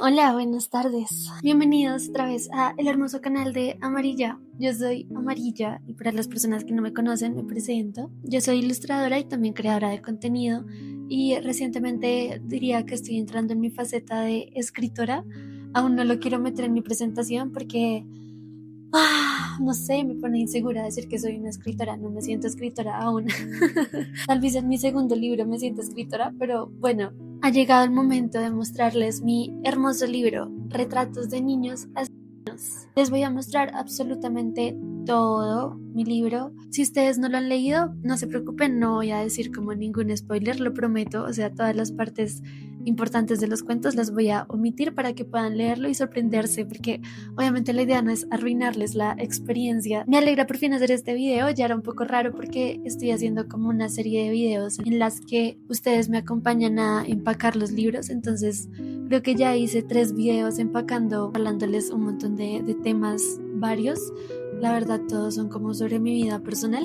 Hola, buenas tardes. Bienvenidos otra vez a el hermoso canal de Amarilla. Yo soy Amarilla y para las personas que no me conocen me presento. Yo soy ilustradora y también creadora de contenido y recientemente diría que estoy entrando en mi faceta de escritora. Aún no lo quiero meter en mi presentación porque no sé, me pone insegura decir que soy una escritora, no me siento escritora aún. Tal vez en mi segundo libro me siento escritora, pero bueno, ha llegado el momento de mostrarles mi hermoso libro, Retratos de Niños Asesinos. Les voy a mostrar absolutamente todo mi libro. Si ustedes no lo han leído, no se preocupen, no voy a decir como ningún spoiler, lo prometo. O sea, todas las partes importantes de los cuentos las voy a omitir para que puedan leerlo y sorprenderse, porque obviamente la idea no es arruinarles la experiencia. Me alegra por fin hacer este video, ya era un poco raro porque estoy haciendo como una serie de videos en las que ustedes me acompañan a empacar los libros, entonces creo que ya hice 3 videos empacando, hablándoles un montón de temas varios. La verdad todos son como sobre mi vida personal.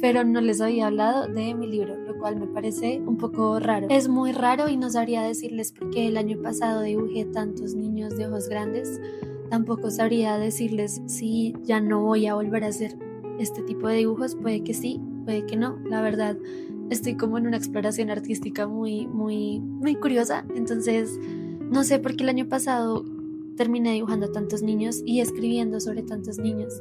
Pero no les había hablado de mi libro, lo cual me parece un poco raro. Es muy raro y no sabría decirles por qué el año pasado dibujé tantos niños de ojos grandes. Tampoco sabría decirles si ya no voy a volver a hacer este tipo de dibujos. Puede que sí, puede que no. La verdad, estoy como en una exploración artística muy curiosa. Entonces, no sé por qué el año pasado terminé dibujando tantos niños y escribiendo sobre tantos niños.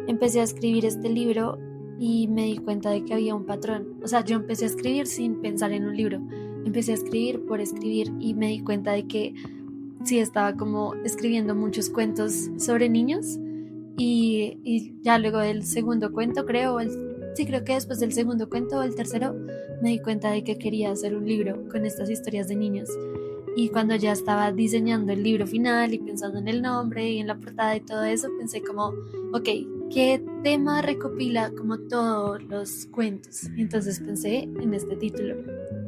Empecé a escribir este libro y me di cuenta de que había un patrón. O sea, yo empecé a escribir sin pensar en un libro. Empecé a escribir por escribir y me di cuenta de que sí estaba como escribiendo muchos cuentos sobre niños y ya luego del segundo cuento, sí, creo que después del segundo cuento o el tercero, me di cuenta de que quería hacer un libro con estas historias de niños. Y cuando ya estaba diseñando el libro final y pensando en el nombre y en la portada y todo eso, pensé como, ok, ¿qué tema recopila como todos los cuentos? Entonces pensé en este título.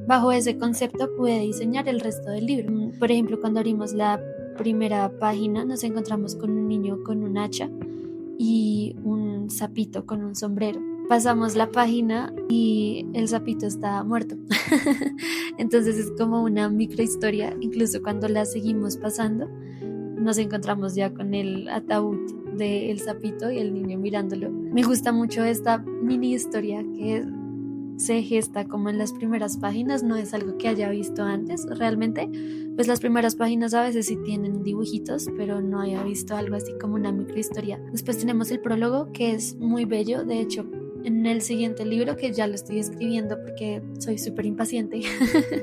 Bajo ese concepto pude diseñar el resto del libro. Por ejemplo, cuando abrimos la primera página nos encontramos con un niño con un hacha y un sapito con un sombrero. Pasamos la página y el sapito está muerto. Entonces es como una microhistoria. Incluso cuando la seguimos pasando, nos encontramos ya con el ataúd del sapito y el niño mirándolo. Me gusta mucho esta mini historia que se gesta como en las primeras páginas, no es algo que haya visto antes realmente, pues las primeras páginas a veces sí tienen dibujitos, pero no había visto algo así como una microhistoria. Después tenemos el prólogo, que es muy bello. De hecho, en el siguiente libro, que ya lo estoy escribiendo porque soy súper impaciente,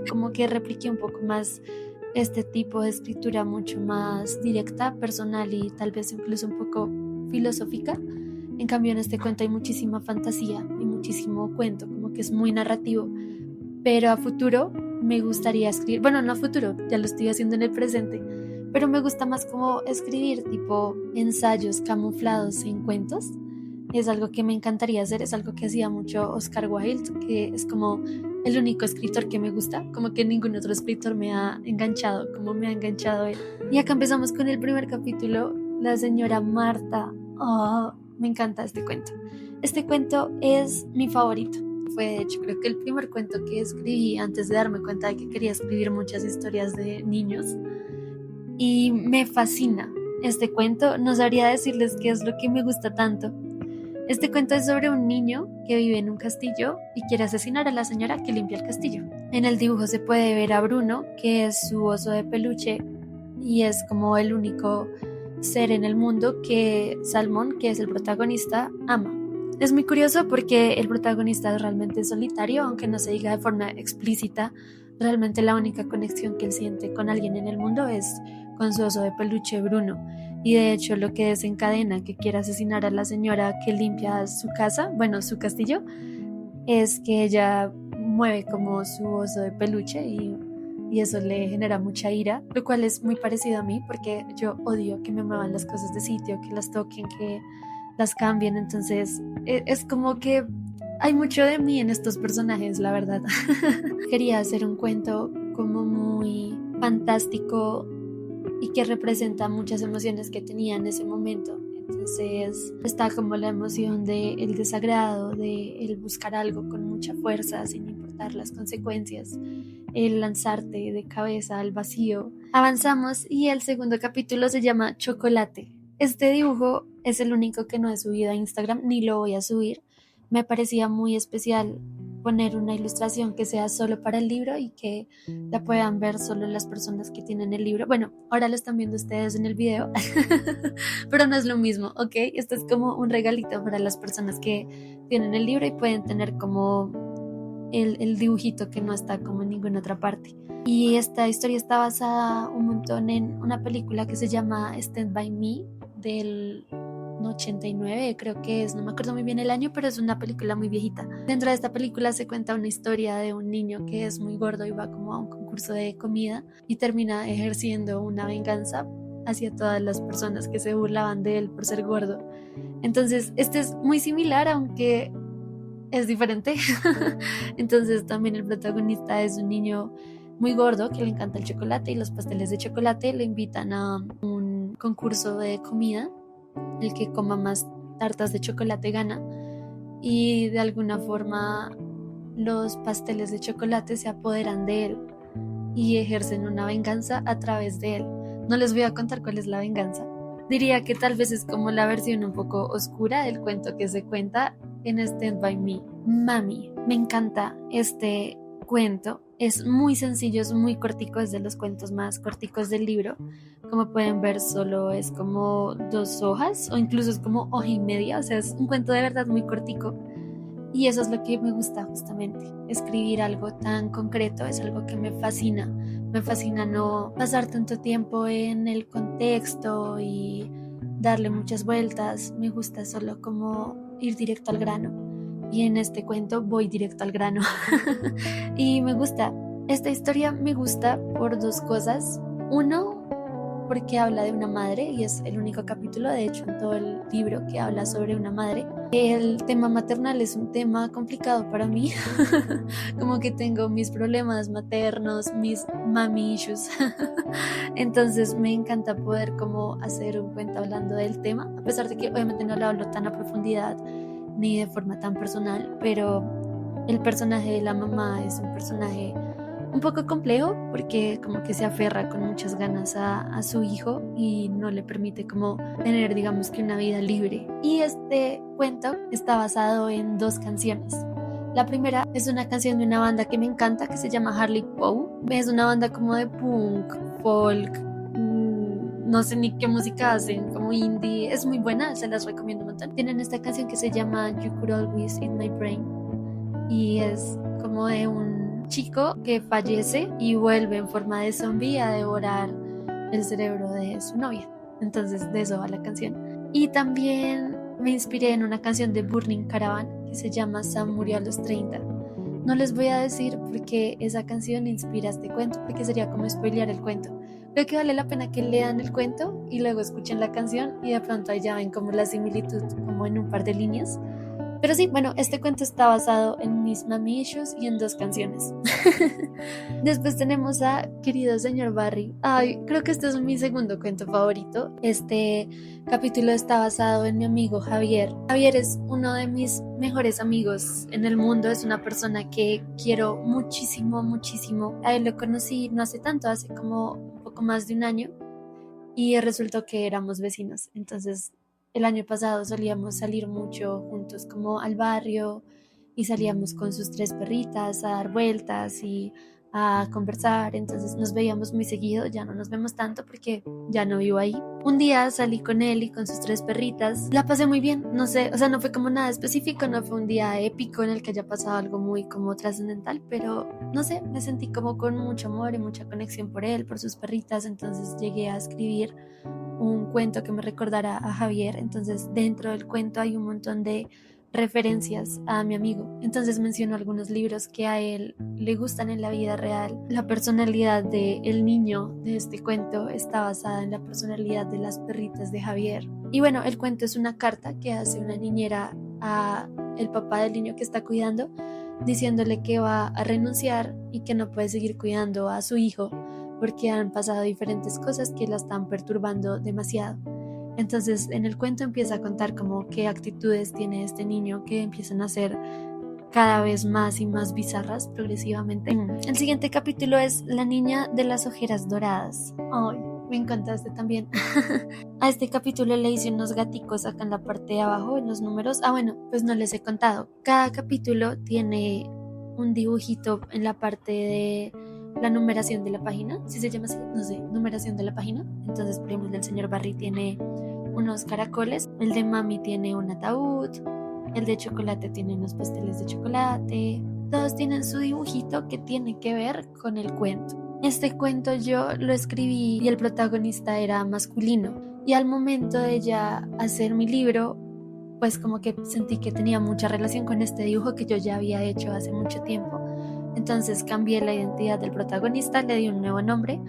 como que repliqué un poco más este tipo de escritura mucho más directa, personal y tal vez incluso un poco filosófica. En cambio, en este cuento hay muchísima fantasía y muchísimo cuento, como que es muy narrativo. Pero a futuro me gustaría escribir, bueno, no a futuro, ya lo estoy haciendo en el presente, pero me gusta más como escribir tipo ensayos camuflados en cuentos. Es algo que me encantaría hacer, es algo que hacía mucho Oscar Wilde, que es como el único escritor que me gusta, como que ningún otro escritor me ha enganchado como me ha enganchado él. Y acá empezamos con el primer capítulo, la señora Marta. Oh, me encanta este cuento. Este cuento es mi favorito. Fue de hecho creo que el primer cuento que escribí antes de darme cuenta de que quería escribir muchas historias de niños. Y me fascina este cuento. No sabría decirles qué es lo que me gusta tanto. Este cuento es sobre un niño que vive en un castillo y quiere asesinar a la señora que limpia el castillo. En el dibujo se puede ver a Bruno, que es su oso de peluche y es como el único ser en el mundo que Salmón, que es el protagonista, ama. Es muy curioso porque el protagonista es realmente solitario, aunque no se diga de forma explícita. Realmente la única conexión que él siente con alguien en el mundo es con su oso de peluche Bruno. Y de hecho lo que desencadena que quiera asesinar a la señora que limpia su casa, bueno, su castillo, es que ella mueve como su oso de peluche y eso le genera mucha ira, lo cual es muy parecido a mí porque yo odio que me muevan las cosas de sitio, que las toquen, que las cambien. Entonces es como que hay mucho de mí en estos personajes, la verdad. Quería hacer un cuento como muy fantástico y que representa muchas emociones que tenía en ese momento. Entonces está como la emoción de el desagrado, de el buscar algo con mucha fuerza sin importar las consecuencias. el lanzarte de cabeza al vacío. Avanzamos y el segundo capítulo se llama Chocolate. Este dibujo es el único que no he subido a Instagram ni lo voy a subir. Me parecía muy especial poner una ilustración que sea solo para el libro y que la puedan ver solo las personas que tienen el libro. Bueno, ahora lo están viendo ustedes en el video, pero no es lo mismo, ¿ok? Esto es como un regalito para las personas que tienen el libro y pueden tener como el dibujito que no está como en ninguna otra parte. Y esta historia está basada un montón en una película que se llama Stand By Me del 89, creo que es, no me acuerdo muy bien el año, pero es una película muy viejita. Dentro de esta película se cuenta una historia de un niño que es muy gordo y va como a un concurso de comida y termina ejerciendo una venganza hacia todas las personas que se burlaban de él por ser gordo. Entonces, este es muy similar, aunque es diferente. Entonces, también el protagonista es un niño muy gordo que le encanta el chocolate y los pasteles de chocolate. Le invitan a un concurso de comida. El que coma más tartas de chocolate gana. Y de alguna forma los pasteles de chocolate se apoderan de él y ejercen una venganza a través de él. No les voy a contar cuál es la venganza. Diría que tal vez es como la versión un poco oscura del cuento que se cuenta en Stand By Me. Mami, me encanta este cuento. Es muy sencillo, es muy cortico, es de los cuentos más corticos del libro. Como pueden ver, solo es como 2 hojas o incluso es como hoja y media. O sea, es un cuento de verdad muy cortico. Y eso es lo que me gusta justamente. Escribir algo tan concreto es algo que me fascina. Me fascina no pasar tanto tiempo en el contexto y darle muchas vueltas. Me gusta solo como ir directo al grano. Y en este cuento voy directo al grano. Y me gusta. Esta historia me gusta por 2 cosas. Uno, porque habla de una madre y es el único capítulo, de hecho, en todo el libro que habla sobre una madre. El tema maternal es un tema complicado para mí, como que tengo mis problemas maternos, mis mommy issues. Entonces me encanta poder como hacer un cuento hablando del tema, a pesar de que obviamente no lo hablo tan a profundidad ni de forma tan personal, pero el personaje de la mamá es un personaje un poco complejo porque como que se aferra con muchas ganas a su hijo y no le permite como tener, digamos, que una vida libre. Y este cuento está basado en 2 canciones. La primera es una canción de una banda que me encanta que se llama Harley Poe. Es una banda como de punk, folk, no sé ni qué música hacen, como indie. Es muy buena, se las recomiendo un montón. Tienen esta canción que se llama You Could Always In My Brain y es como de un chico que fallece y vuelve en forma de zombie a devorar el cerebro de su novia. Entonces de eso va la canción. Y también me inspiré en una canción de Burning Caravan que se llama Sam murió a los 30. No les voy a decir por qué esa canción inspira este cuento, porque sería como spoilear el cuento. Creo que vale la pena que lean el cuento y luego escuchen la canción y de pronto ahí ya ven como la similitud como en un par de líneas. Pero sí, bueno, este cuento está basado en mis mami issues y en 2 canciones. Después tenemos a Querido Señor Barry. Ay, creo que este es mi segundo cuento favorito. Este capítulo está basado en mi amigo Javier. Javier es uno de mis mejores amigos en el mundo. Es una persona que quiero muchísimo, muchísimo. A él lo conocí no hace tanto, hace como un poco más de un año. Y resultó que éramos vecinos. Entonces el año pasado solíamos salir mucho juntos como al barrio y salíamos con sus 3 perritas a dar vueltas y a conversar, entonces nos veíamos muy seguido, ya no nos vemos tanto porque ya no vivo ahí. Un día salí con él y con sus 3 perritas, la pasé muy bien, no sé, o sea, no fue como nada específico, no fue un día épico en el que haya pasado algo muy como trascendental, pero no sé, me sentí como con mucho amor y mucha conexión por él, por sus perritas, entonces llegué a escribir un cuento que me recordara a Javier. Entonces dentro del cuento hay un montón de referencias a mi amigo. Entonces menciono algunos libros que a él le gustan en la vida real. La personalidad del niño de este cuento está basada en la personalidad de las perritas de Javier. Y bueno, el cuento es una carta que hace una niñera a el papá del niño que está cuidando, diciéndole que va a renunciar y que no puede seguir cuidando a su hijo porque han pasado diferentes cosas que la están perturbando demasiado. Entonces en el cuento empieza a contar como qué actitudes tiene este niño que empiezan a ser cada vez más y más bizarras progresivamente. El siguiente capítulo es La niña de las ojeras doradas. Ay, me encanta este también. A este capítulo le hice unos gaticos acá en la parte de abajo, en los números. Bueno, pues no les he contado. Cada capítulo tiene un dibujito en la parte de la numeración de la página. ¿Sí se llama así? No sé, numeración de la página. Entonces, por ejemplo, el del señor Barry tiene unos caracoles. El de Mami tiene un ataúd. El de chocolate tiene unos pasteles de chocolate. Todos tienen su dibujito que tiene que ver con el cuento. Este cuento yo lo escribí y el protagonista era masculino. Y al momento de ya hacer mi libro, pues como que sentí que tenía mucha relación con este dibujo que yo ya había hecho hace mucho tiempo. Entonces cambié la identidad del protagonista, le di un nuevo nombre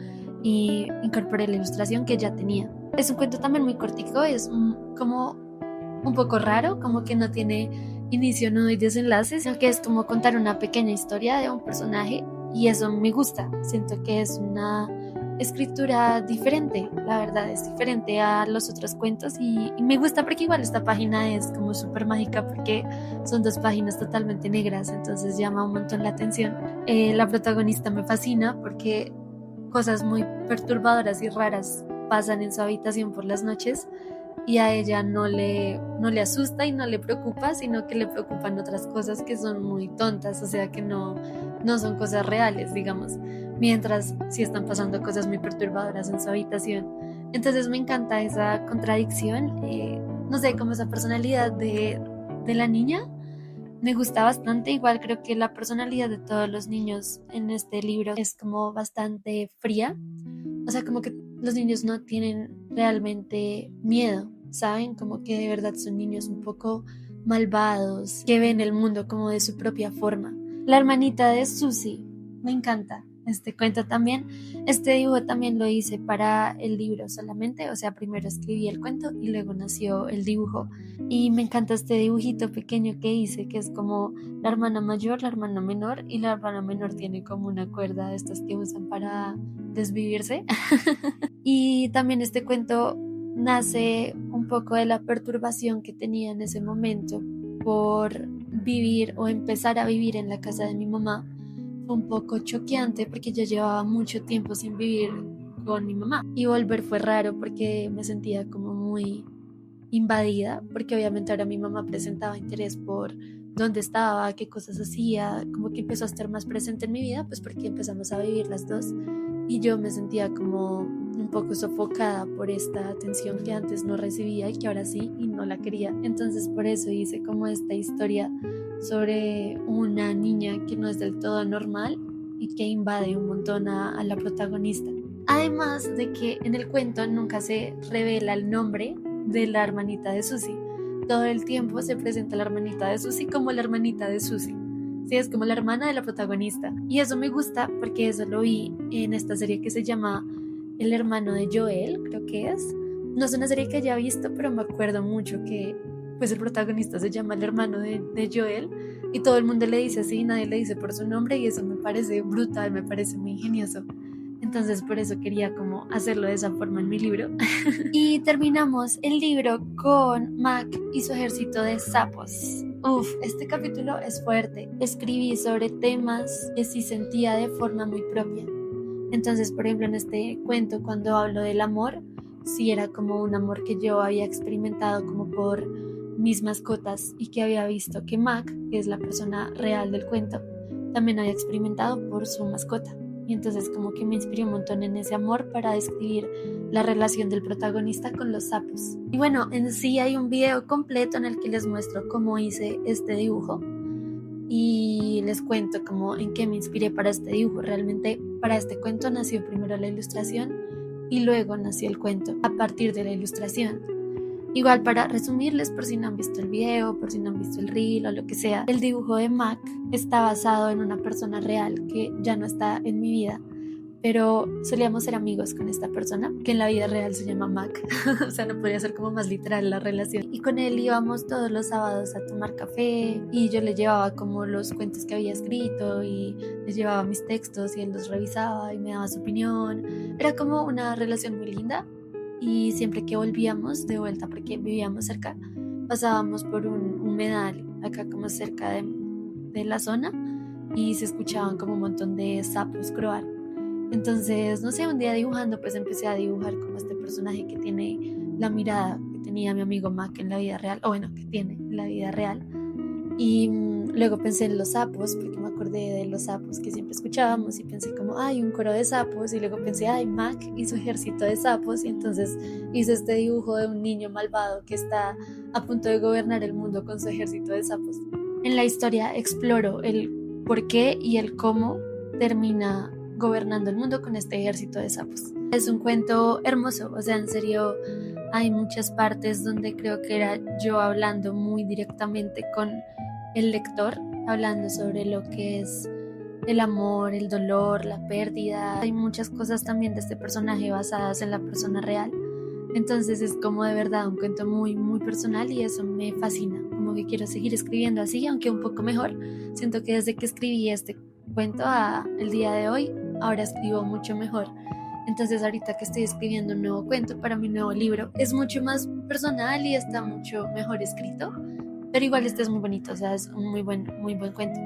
y incorporé la ilustración que ya tenía. Es un cuento también muy cortico, es como un poco raro, como que no tiene inicio, nudo y desenlace, sino que es como contar una pequeña historia de un personaje y eso me gusta. Siento que es una escritura diferente, la verdad es diferente a los otros cuentos y me gusta porque igual esta página es como súper mágica porque son 2 páginas totalmente negras, entonces llama un montón la atención. La protagonista me fascina porque cosas muy perturbadoras y raras pasan en su habitación por las noches y a ella no le asusta y no le preocupa, sino que le preocupan otras cosas que son muy tontas, o sea que no son cosas reales, digamos, mientras sí están pasando cosas muy perturbadoras en su habitación. Entonces me encanta esa contradicción, no sé, como esa personalidad de la niña. Me gusta bastante, igual creo que la personalidad de todos los niños en este libro es como bastante fría, o sea, como que los niños no tienen realmente miedo, ¿saben? Como que de verdad son niños un poco malvados, que ven el mundo como de su propia forma. La hermanita de Susie, me encanta este cuento también. Este dibujo también lo hice para el libro solamente, o sea, primero escribí el cuento y luego nació el dibujo. Y me encanta este dibujito pequeño que hice, que es como la hermana mayor, la hermana menor, y la hermana menor tiene como una cuerda de estas que usan para desvivirse. Y también este cuento nace un poco de la perturbación que tenía en ese momento por vivir o empezar a vivir en la casa de mi mamá. Fue un poco choqueante porque yo llevaba mucho tiempo sin vivir con mi mamá y volver fue raro porque me sentía como muy invadida, porque obviamente ahora mi mamá presentaba interés por dónde estaba, qué cosas hacía, como que empezó a estar más presente en mi vida, pues porque empezamos a vivir las dos y yo me sentía como un poco sofocada por esta atención que antes no recibía y que ahora sí y no la quería. Entonces por eso hice como esta historia sobre una niña que no es del todo normal y que invade un montón a la protagonista. Además de que en el cuento nunca se revela el nombre de la hermanita de Susie. Todo el tiempo se presenta la hermanita de Susie como la hermanita de Susie. Sí, es como la hermana de la protagonista. Y eso me gusta porque eso lo vi en esta serie que se llama El hermano de Joel, creo que es. No es una serie que haya visto, pero me acuerdo mucho que pues el protagonista se llama el hermano de Joel y todo el mundo le dice así, nadie le dice por su nombre y eso me parece brutal, me parece muy ingenioso. Entonces por eso quería como hacerlo de esa forma en mi libro. Y terminamos el libro con Mac y su ejército de sapos. Uf, este capítulo es fuerte. Escribí sobre temas que sí sentía de forma muy propia. Entonces, por ejemplo, en este cuento, cuando hablo del amor, sí era como un amor que yo había experimentado como por mis mascotas y que había visto que Mac, que es la persona real del cuento, también había experimentado por su mascota. Y entonces como que me inspiré un montón en ese amor para describir la relación del protagonista con los sapos. Y bueno, en sí hay un video completo en el que les muestro cómo hice este dibujo y les cuento cómo en qué me inspiré para este dibujo. Realmente para este cuento nació primero la ilustración y luego nació el cuento a partir de la ilustración. Igual para resumirles, por si no han visto el video, por si no han visto el reel o lo que sea, el dibujo de Mac está basado en una persona real que ya no está en mi vida, pero solíamos ser amigos con esta persona, que en la vida real se llama Mac, o sea, no podría ser como más literal la relación. Y con él íbamos todos los sábados a tomar café y yo le llevaba como los cuentos que había escrito y le llevaba mis textos y él los revisaba y me daba su opinión. Era como una relación muy linda. Y siempre que volvíamos de vuelta, porque vivíamos cerca, pasábamos por un humedal acá como cerca de la zona y se escuchaban como un montón de sapos croar. Entonces, no sé, un día dibujando, pues empecé a dibujar como este personaje que tiene la mirada que tenía mi amigo Mac en la vida real, o bueno, que tiene en la vida real. Y luego pensé en los sapos, porque me acordé de los sapos que siempre escuchábamos y pensé como, ay, un coro de sapos. Y luego pensé, ay, Mac y su ejército de sapos. Y entonces hice este dibujo de un niño malvado que está a punto de gobernar el mundo con su ejército de sapos. En la historia exploro el por qué y el cómo termina gobernando el mundo con este ejército de sapos. Es un cuento hermoso, o sea, en serio, hay muchas partes donde creo que era yo hablando muy directamente con el lector, hablando sobre lo que es el amor, el dolor, la pérdida. Hay muchas cosas también de este personaje basadas en la persona real. Entonces es como de verdad un cuento muy, muy personal y eso me fascina. Como que quiero seguir escribiendo así, aunque un poco mejor. Siento que desde que escribí este cuento a el día de hoy, ahora escribo mucho mejor. Entonces ahorita que estoy escribiendo un nuevo cuento para mi nuevo libro, es mucho más personal y está mucho mejor escrito, pero igual este es muy bonito, o sea, es un muy buen cuento.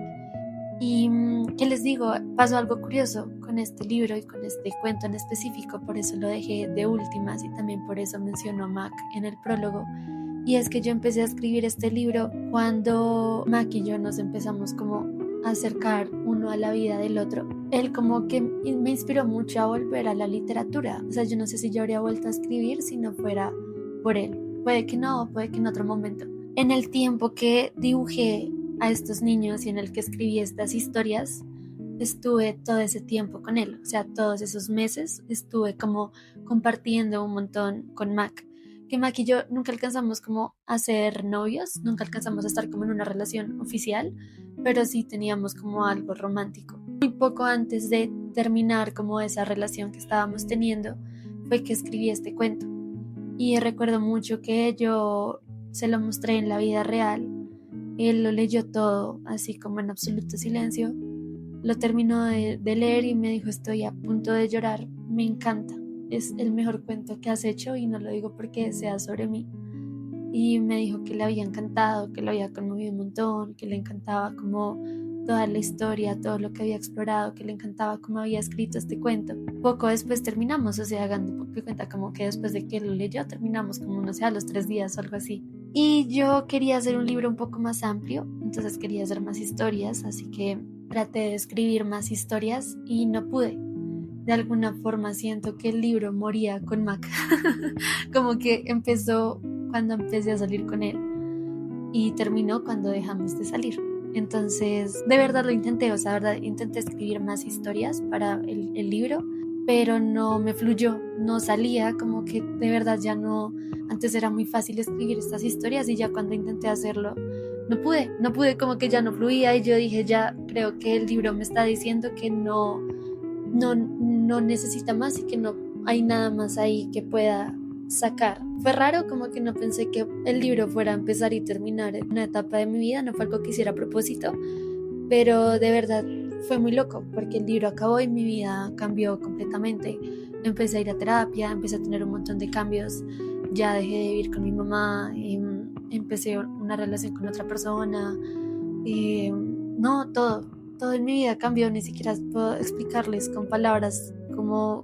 Y ¿qué les digo? Pasó algo curioso con este libro y con este cuento en específico, por eso lo dejé de últimas y también por eso menciono a Mac en el prólogo. Y es que yo empecé a escribir este libro cuando Mac y yo nos empezamos como a acercar uno a la vida del otro. Él como que me inspiró mucho a volver a la literatura. O sea, yo no sé si yo habría vuelto a escribir si no fuera por él. Puede que no, puede que en otro momento. En el tiempo que dibujé a estos niños y en el que escribí estas historias, estuve todo ese tiempo con él, o sea, todos esos meses estuve como compartiendo un montón con Mac, que Mac y yo nunca alcanzamos como a ser novios, nunca alcanzamos a estar como en una relación oficial, pero sí teníamos como algo romántico. Muy poco antes de terminar como esa relación que estábamos teniendo, fue que escribí este cuento. Y recuerdo mucho que yo se lo mostré en la vida real. Él lo leyó todo, así como en absoluto silencio. Lo terminó de leer y me dijo, estoy a punto de llorar, me encanta. Es el mejor cuento que has hecho y no lo digo porque sea sobre mí. Y me dijo que le había encantado, que lo había conmovido un montón, que le encantaba como toda la historia, todo lo que había explorado, que le encantaba cómo había escrito este cuento. Poco después terminamos, o sea, hagan de cuenta como que después de que lo leyó terminamos como, no sé, a los 3 días o algo así. Y yo quería hacer un libro un poco más amplio, entonces quería hacer más historias, así que traté de escribir más historias y no pude. De alguna forma siento que el libro moría con Mac, como que empezó cuando empecé a salir con él y terminó cuando dejamos de salir. Entonces, de verdad lo intenté, o sea, de verdad intenté escribir más historias para el libro, pero no me fluyó, no salía, como que de verdad ya no, antes era muy fácil escribir estas historias y ya cuando intenté hacerlo, no pude, como que ya no fluía y yo dije, ya creo que el libro me está diciendo que no necesita más y que no hay nada más ahí que pueda sacar. Fue raro, como que no pensé que el libro fuera a empezar y terminar en una etapa de mi vida, no fue algo que hiciera a propósito, pero de verdad fue muy loco porque el libro acabó y mi vida cambió completamente. Empecé a ir a terapia, empecé a tener un montón de cambios, ya dejé de vivir con mi mamá, empecé una relación con otra persona, no, todo en mi vida cambió, ni siquiera puedo explicarles con palabras como,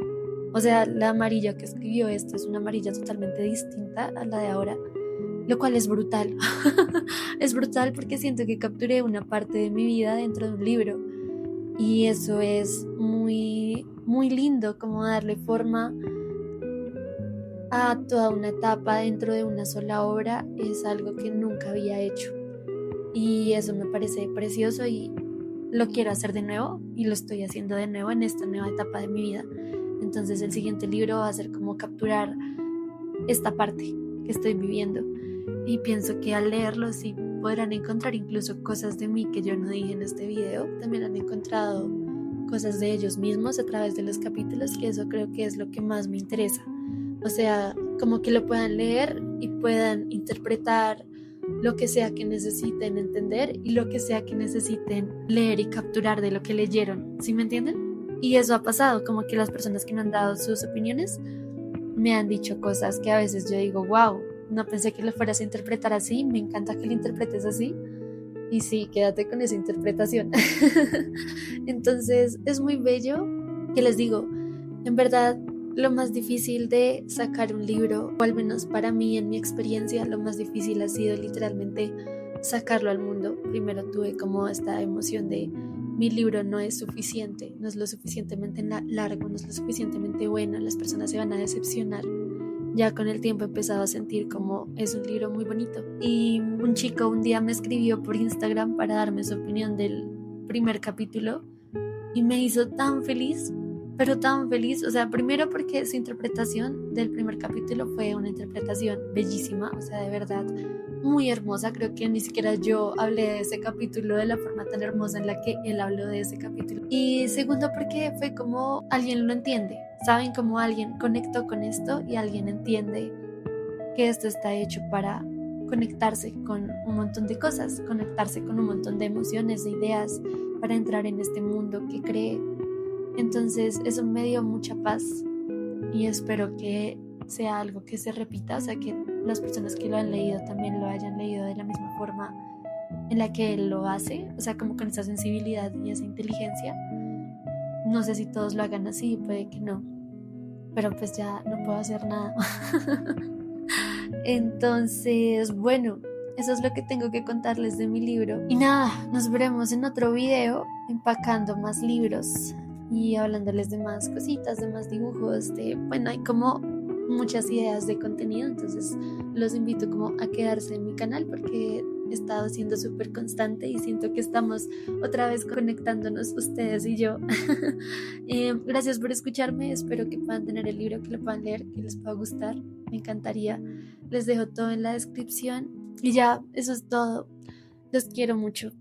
o sea, la amarilla que escribió esto es una amarilla totalmente distinta a la de ahora, lo cual es brutal. Es brutal porque siento que capturé una parte de mi vida dentro de un libro y eso es muy, muy lindo, como darle forma a toda una etapa dentro de una sola obra, es algo que nunca había hecho y eso me parece precioso y lo quiero hacer de nuevo y lo estoy haciendo de nuevo en esta nueva etapa de mi vida. Entonces el siguiente libro va a ser como capturar esta parte que estoy viviendo y pienso que al leerlo sí podrán encontrar incluso cosas de mí que yo no dije en este video. También han encontrado cosas de ellos mismos a través de los capítulos, que eso creo que es lo que más me interesa. O sea, como que lo puedan leer y puedan interpretar lo que sea que necesiten entender y lo que sea que necesiten leer y capturar de lo que leyeron, ¿sí me entienden? Y eso ha pasado, como que las personas que me han dado sus opiniones me han dicho cosas que a veces yo digo, wow, no pensé que lo fueras a interpretar así, me encanta que lo interpretes así Y sí, quédate con esa interpretación. Entonces es muy bello, que les digo, en verdad lo más difícil de sacar un libro, o al menos para mí en mi experiencia, lo más difícil ha sido literalmente sacarlo al mundo. Primero tuve como esta emoción de mi libro no es suficiente, no es lo suficientemente largo, no es lo suficientemente bueno, las personas se van a decepcionar. Ya con el tiempo he empezado a sentir como es un libro muy bonito. Y un chico un día me escribió por Instagram para darme su opinión del primer capítulo y me hizo tan feliz, pero tan feliz. O sea, primero porque su interpretación del primer capítulo fue una interpretación bellísima, o sea, de verdad muy hermosa. Creo que ni siquiera yo hablé de ese capítulo de la forma tan hermosa en la que él habló de ese capítulo. Y segundo porque fue como alguien lo entiende, saben, como alguien conectó con esto y alguien entiende que esto está hecho para conectarse con un montón de cosas, conectarse con un montón de emociones, de ideas, para entrar en este mundo que cree. Entonces eso me dio mucha paz y espero que sea algo que se repita, o sea, que las personas que lo han leído también lo hayan leído de la misma forma en la que él lo hace, o sea, como con esa sensibilidad y esa inteligencia. No sé si todos lo hagan así, puede que no, pero pues ya no puedo hacer nada. Entonces, bueno, eso es lo que tengo que contarles de mi libro. Y nada, nos veremos en otro video empacando más libros y hablándoles de más cositas, de más dibujos, bueno, hay como muchas ideas de contenido, entonces los invito como a quedarse en mi canal porque he estado siendo súper constante y siento que estamos otra vez conectándonos ustedes y yo. Gracias por escucharme, espero que puedan tener el libro, que lo puedan leer, que les pueda gustar, me encantaría. Les dejo todo en la descripción y ya, eso es todo. Los quiero mucho.